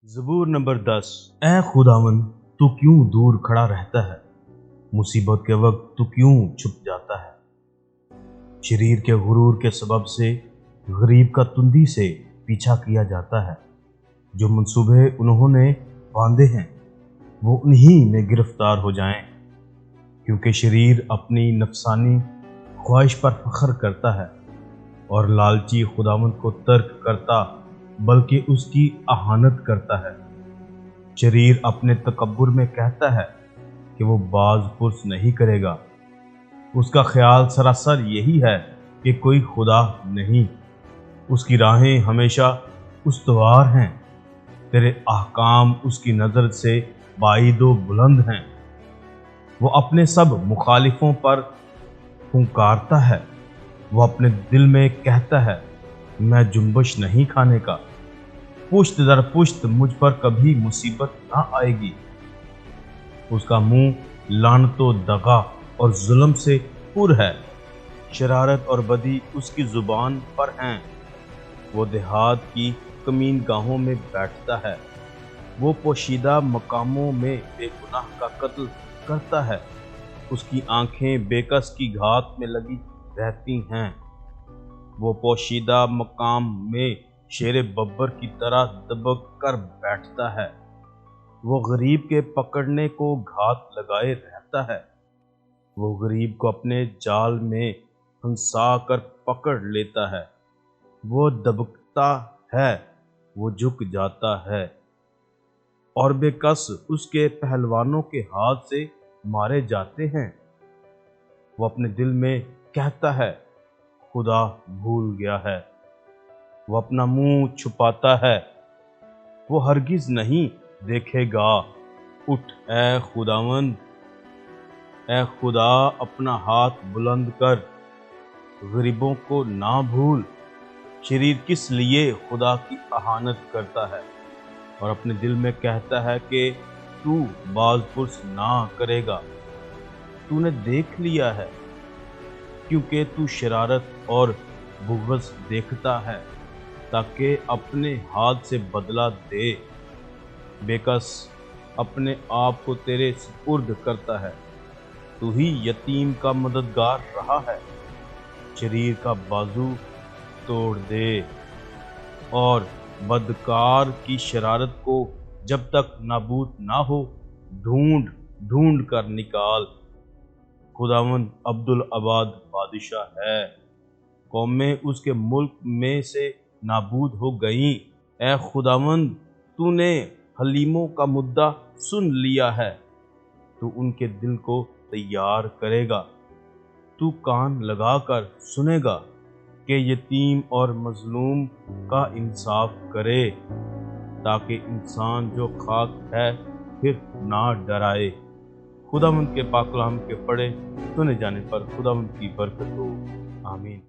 زبور نمبر 10۔ اے خداوند تو کیوں دور کھڑا رہتا ہے؟ مصیبت کے وقت تو کیوں چھپ جاتا ہے؟ شریر کے غرور کے سبب سے غریب کا تندی سے پیچھا کیا جاتا ہے۔ جو منصوبے انہوں نے باندھے ہیں وہ انہی میں گرفتار ہو جائیں، کیونکہ شریر اپنی نفسانی خواہش پر فخر کرتا ہے اور لالچی خداوند کو ترک کرتا بلکہ اس کی اہانت کرتا ہے۔ شریر اپنے تکبر میں کہتا ہے کہ وہ باز پرس نہیں کرے گا۔ اس کا خیال سراسر یہی ہے کہ کوئی خدا نہیں۔ اس کی راہیں ہمیشہ استوار ہیں، تیرے احکام اس کی نظر سے بعید و بلند ہیں۔ وہ اپنے سب مخالفوں پر پھنکارتا ہے۔ وہ اپنے دل میں کہتا ہے میں جنبش نہیں کھانے کا، پشت در پشت مجھ پر کبھی مصیبت نہ آئے گی۔ اس کا منہ لعنت و دغا اور ظلم سے پر ہے، شرارت اور بدی اس کی زبان پر ہیں۔ وہ دیہات کی کمین گاہوں میں بیٹھتا ہے، وہ پوشیدہ مقاموں میں بے گناہ کا قتل کرتا ہے۔ اس کی آنکھیں بے کس کی گھات میں لگی رہتی ہیں۔ وہ پوشیدہ مقام میں شیر ببر کی طرح دبک کر بیٹھتا ہے۔ وہ غریب کے پکڑنے کو گھات لگائے رہتا ہے۔ وہ غریب کو اپنے جال میں پھنسا کر پکڑ لیتا ہے۔ وہ دبکتا ہے، وہ جھک جاتا ہے، اور بے کس اس کے پہلوانوں کے ہاتھ سے مارے جاتے ہیں۔ وہ اپنے دل میں کہتا ہے خدا بھول گیا ہے۔ وہ اپنا منہ چھپاتا ہے، وہ ہرگز نہیں دیکھے گا۔ اٹھ اے خداوند، اے خدا اپنا ہاتھ بلند کر، غریبوں کو نہ بھول۔ شریر کس لیے خدا کی اہانت کرتا ہے اور اپنے دل میں کہتا ہے کہ تو باز پرس نہ کرے گا۔ تو نے دیکھ لیا ہے، کیونکہ تو شرارت اور بغض دیکھتا ہے، تاکہ اپنے ہاتھ سے بدلہ دے۔ بے کس اپنے آپ کو تیرے سپرد کرتا ہے، تو ہی یتیم کا مددگار رہا ہے۔ شریر کا بازو توڑ دے اور بدکار کی شرارت کو جب تک نابود نہ ہو ڈھونڈ ڈھونڈ کر نکال۔ خداوند عبدالآباد بادشاہ ہے، قومیں اس کے ملک میں سے نابود ہو گئیں۔ اے خداوند تو نے حلیموں کا مدعا سن لیا ہے، تو ان کے دل کو تیار کرے گا۔ تو کان لگا کر سنے گا کہ یتیم اور مظلوم کا انصاف کرے، تاکہ انسان جو خاک ہے پھر نہ ڈرائے۔ خداوند کے پاک کلام کے پڑھے سنے جانے پر خداوند کی برکت ہو، آمین۔